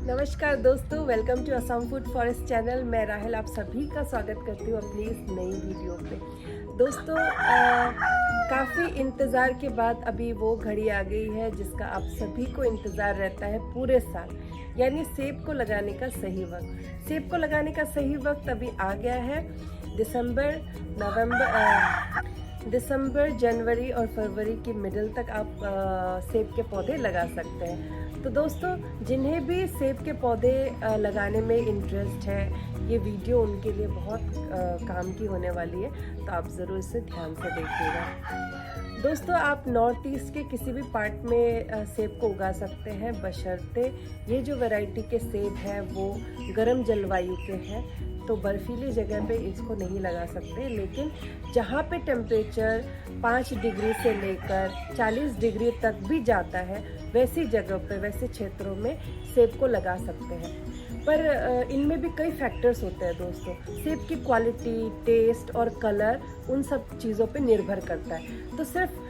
नमस्कार दोस्तों, welcome to Assam food forest channel. मैं राहल आप सभी का स्वागत करती हूँ अपनी इस नई वीडियो पे। दोस्तों, काफ़ी इंतज़ार के बाद अभी वो घड़ी आ गई है जिसका आप सभी को इंतज़ार रहता है पूरे साल, यानी सेब को लगाने का सही वक्त। सेब को लगाने का सही वक्त अभी आ गया है। दिसंबर, जनवरी और फरवरी की मिडिल तक आप सेब के पौधे लगा सकते हैं। तो दोस्तों, जिन्हें भी सेब के पौधे लगाने में इंटरेस्ट है, ये वीडियो उनके लिए बहुत काम की होने वाली है, तो आप ज़रूर इसे ध्यान से देखिएगा। दोस्तों, आप नॉर्थ ईस्ट के किसी भी पार्ट में सेब को उगा सकते हैं, बशर्ते ये जो वैरायटी के सेब हैं वो गर्म जलवायु के हैं। तो बर्फीली जगह पे इसको नहीं लगा सकते, लेकिन जहाँ पे टेम्परेचर 5 डिग्री से लेकर 40 डिग्री तक भी जाता है, वैसी जगह पे, वैसे क्षेत्रों में सेब को लगा सकते हैं। पर इनमें भी कई फैक्टर्स होते हैं दोस्तों। सेब की क्वालिटी, टेस्ट और कलर उन सब चीज़ों पे निर्भर करता है। तो सिर्फ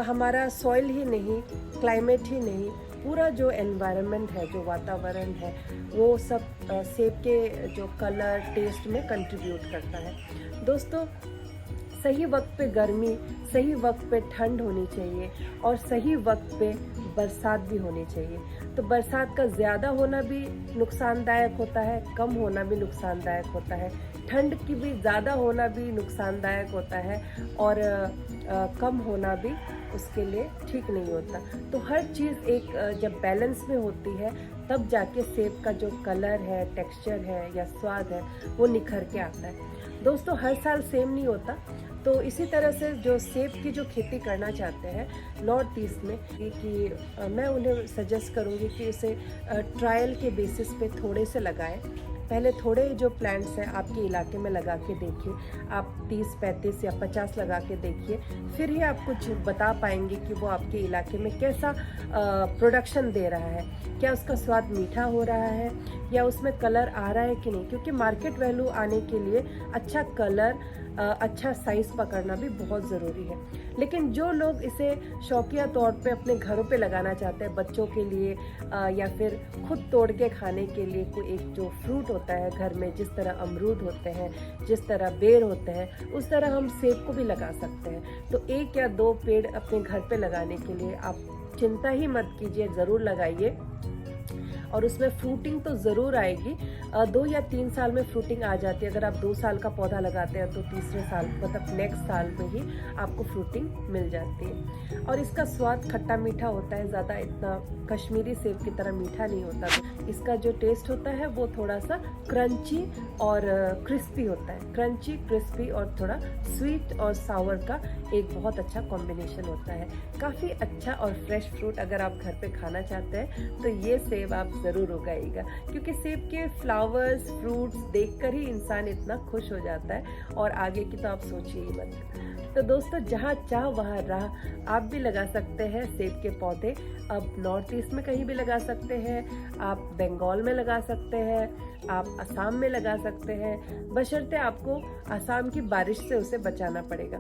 हमारा सॉइल ही नहीं, क्लाइमेट ही नहीं, पूरा जो एनवायरनमेंट है, जो वातावरण है, वो सब सेब के जो कलर, टेस्ट में कंट्रीब्यूट करता है। दोस्तों, सही वक्त पे गर्मी, सही वक्त पे ठंड होनी चाहिए और सही वक्त पे बरसात भी होनी चाहिए। तो बरसात का ज़्यादा होना भी नुकसानदायक होता है, कम होना भी नुकसानदायक होता है। ठंड की भी ज़्यादा होना भी नुकसानदायक होता है और कम होना भी उसके लिए ठीक नहीं होता। तो हर चीज़ एक जब बैलेंस में होती है, तब जाके सेब का जो कलर है, टेक्सचर है या स्वाद है, वो निखर के आता है। दोस्तों, हर साल सेम नहीं होता। तो इसी तरह से जो सेब की जो खेती करना चाहते हैं नॉर्थ ईस्ट में, कि मैं उन्हें सजेस्ट करूँगी कि इसे ट्रायल के बेसिस पे थोड़े से लगाएं। पहले थोड़े जो प्लांट्स हैं आपके इलाके में लगा के देखिए। आप 30, 35 या 50 लगा के देखिए, फिर ही आप कुछ बता पाएंगे कि वो आपके इलाके में कैसा प्रोडक्शन दे रहा है। क्या उसका स्वाद मीठा हो रहा है या उसमें कलर आ रहा है कि नहीं, क्योंकि मार्केट वैल्यू आने के लिए अच्छा कलर, अच्छा साइज़ पकड़ना भी बहुत ज़रूरी है। लेकिन जो लोग इसे शौकिया तौर पे अपने घरों पे लगाना चाहते हैं, बच्चों के लिए या फिर खुद तोड़ के खाने के लिए, कोई एक जो फ्रूट होता है घर में, जिस तरह अमरूद होते हैं, जिस तरह बेर होते हैं, उस तरह हम सेब को भी लगा सकते हैं। तो 1 या 2 पेड़ अपने घर पे लगाने के लिए आप चिंता ही मत कीजिए, ज़रूर लगाइए और उसमें फ्रूटिंग तो ज़रूर आएगी। 2 या 3 साल में फ्रूटिंग आ जाती है। अगर आप 2 साल का पौधा लगाते हैं तो तीसरे साल, मतलब नेक्स्ट साल में ही आपको फ्रूटिंग मिल जाती है। और इसका स्वाद खट्टा मीठा होता है, ज़्यादा इतना कश्मीरी सेब की तरह मीठा नहीं होता। इसका जो टेस्ट होता है वो थोड़ा सा क्रंची और क्रिस्पी होता है। क्रंची, क्रिस्पी और थोड़ा स्वीट और सावर का एक बहुत अच्छा कॉम्बिनेशन होता है। काफ़ी अच्छा और फ्रेश फ्रूट अगर आप घर पे खाना चाहते हैं तो ये सेब आप ज़रूर उगाइएगा, क्योंकि सेब के फ्लावर्स, फ्रूट्स देखकर ही इंसान इतना खुश हो जाता है और आगे की तो आप सोचिए ही मत। तो दोस्तों, जहाँ चाह वहाँ राह, आप भी लगा सकते हैं सेब के पौधे। अब नॉर्थ ईस्ट में कहीं भी लगा सकते हैं, आप बंगाल में लगा सकते हैं, आप असम में लगा सकते हैं, बशर्ते आपको असम की बारिश से उसे बचाना पड़ेगा।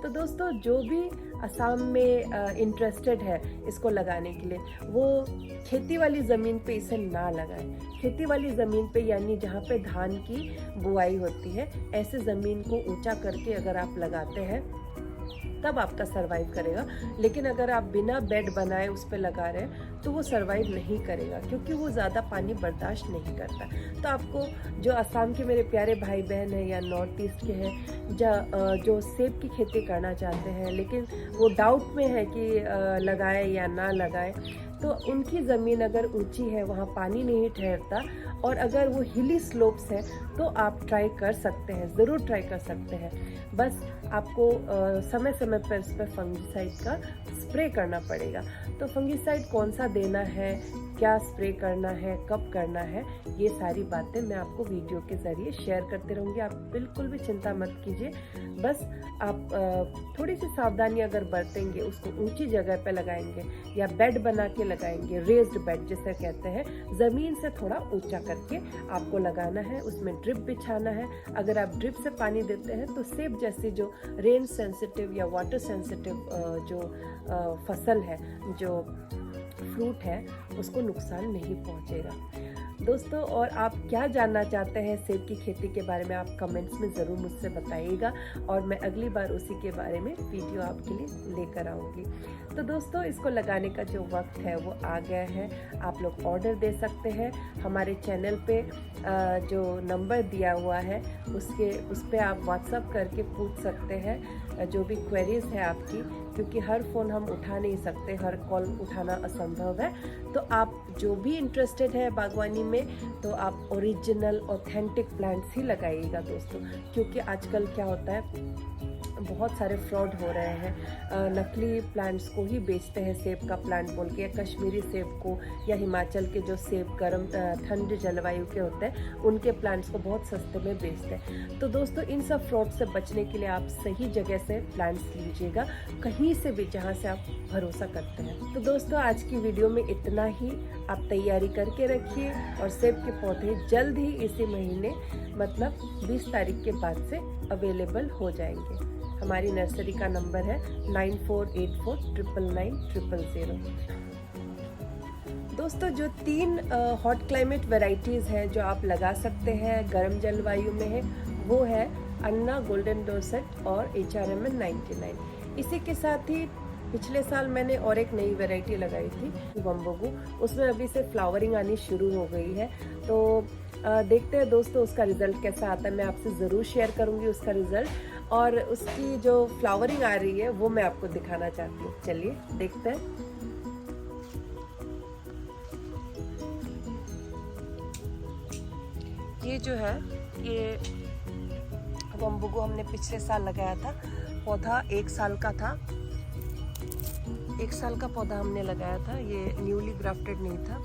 तो दोस्तों, जो भी असम में इंटरेस्टेड है इसको लगाने के लिए, वो खेती वाली ज़मीन पे इसे ना लगाएं। खेती वाली ज़मीन पे, यानी जहाँ पे धान की बुआई होती है, ऐसे ज़मीन को ऊंचा करके अगर आप लगाते हैं तब आपका सरवाइव करेगा। लेकिन अगर आप बिना बेड बनाए उस पर लगा रहे हैं तो वो सरवाइव नहीं करेगा, क्योंकि वो ज़्यादा पानी बर्दाश्त नहीं करता। तो आपको, जो असम के मेरे प्यारे भाई बहन हैं या नॉर्थ ईस्ट के हैं जो सेब की खेती करना चाहते हैं, लेकिन वो डाउट में है कि लगाए या ना लगाए, तो उनकी ज़मीन अगर ऊंची है, वहाँ पानी नहीं ठहरता, और अगर वो हिली स्लोप्स है, तो आप ट्राई कर सकते हैं, ज़रूर ट्राई कर सकते हैं। बस आपको समय समय पर इस पर फंगिसाइड का स्प्रे करना पड़ेगा। तो फंगिसाइड कौन सा देना है, क्या स्प्रे करना है, कब करना है, ये सारी बातें मैं आपको वीडियो के ज़रिए शेयर करते रहूँगी। आप बिल्कुल भी चिंता मत कीजिए। बस आप थोड़ी सी सावधानी अगर बरतेंगे, उसको ऊंची जगह पे लगाएंगे या बेड बना के लगाएंगे, रेज्ड बेड जिसे कहते हैं, ज़मीन से थोड़ा ऊंचा करके आपको लगाना है। उसमें ड्रिप बिछाना है। अगर आप ड्रिप से पानी देते हैं तो सेब जैसी जो रेन सेंसिटिव या वाटर सेंसिटिव जो फसल है, जो फ्रूट है, उसको नुकसान नहीं पहुंचेगा। दोस्तों, और आप क्या जानना चाहते हैं सेब की खेती के बारे में, आप कमेंट्स में ज़रूर मुझसे बताइएगा और मैं अगली बार उसी के बारे में वीडियो आपके लिए लेकर आऊँगी। तो दोस्तों, इसको लगाने का जो वक्त है वो आ गया है। आप लोग ऑर्डर दे सकते हैं हमारे चैनल पे जो नंबर दिया हुआ है उस पर आप व्हाट्सअप करके पूछ सकते हैं जो भी क्वेरीज है आपकी, क्योंकि हर फ़ोन हम उठा नहीं सकते, हर कॉल उठाना असंभव है। तो आप जो भी इंटरेस्टेड है बागवानी में, तो आप ओरिजिनल ऑथेंटिक प्लांट्स ही लगाइएगा दोस्तों, क्योंकि आजकल क्या होता है, बहुत सारे फ्रॉड हो रहे हैं। नकली प्लांट्स को ही बेचते हैं, सेब का प्लांट बोल के, या कश्मीरी सेब को, या हिमाचल के जो सेब गर्म ठंड जलवायु के होते हैं उनके प्लांट्स को बहुत सस्ते में बेचते हैं। तो दोस्तों, इन सब फ्रॉड से बचने के लिए आप सही जगह से प्लांट्स लीजिएगा, कहीं से भी जहां से आप भरोसा करते हैं। तो दोस्तों, आज की वीडियो में इतना ही। आप तैयारी करके रखिए और सेब के पौधे जल्द ही इसी महीने मतलब 20 तारीख के बाद से अवेलेबल हो जाएंगे। हमारी नर्सरी का नंबर है 9484999000। दोस्तों, जो 3 हॉट क्लाइमेट वैरायटीज़ हैं जो आप लगा सकते हैं, गर्म जलवायु में है, वो है अन्ना, गोल्डन डोसेट और HRMN 99। इसी के साथ ही पिछले साल मैंने और एक नई वैरायटी लगाई थी बम्बोगू, उसमें अभी से फ्लावरिंग आनी शुरू हो गई है। तो देखते हैं दोस्तों उसका रिज़ल्ट कैसा आता है। मैं आपसे ज़रूर शेयर करूँगी उसका रिज़ल्ट, और उसकी जो फ्लावरिंग आ रही है वो मैं आपको दिखाना चाहती हूँ। चलिए देखते हैं। ये जो है, ये बम्बोगू हमने पिछले साल लगाया था। पौधा 1 साल का था, 1 साल का पौधा हमने लगाया था। ये न्यूली ग्राफ्टेड नहीं था,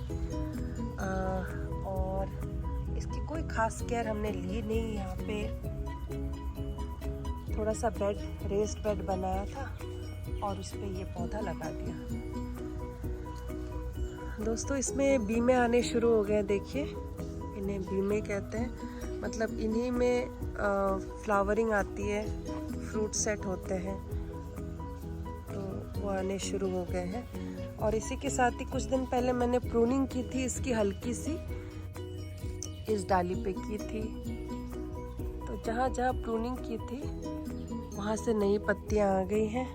और इसकी कोई खास केयर हमने ली नहीं। यहाँ पे थोड़ा सा बेड, रेस्ड बेड बनाया था और उस पर ये पौधा लगा दिया। दोस्तों, इसमें बीमे आने शुरू हो गए, देखिए, इन्हें बीमे कहते हैं। मतलब इन्हीं में फ्लावरिंग आती है, फ्रूट सेट होते हैं, तो वो आने शुरू हो गए हैं। और इसी के साथ ही कुछ दिन पहले मैंने प्रूनिंग की थी इसकी, हल्की सी इस डाली पे की थी। तो जहाँ जहाँ प्रूनिंग की थी वहाँ से नई पत्तियाँ आ गई हैं,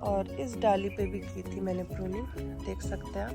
और इस डाली पे भी की थी मैंने प्रूनिंग, देख सकते हैं आप।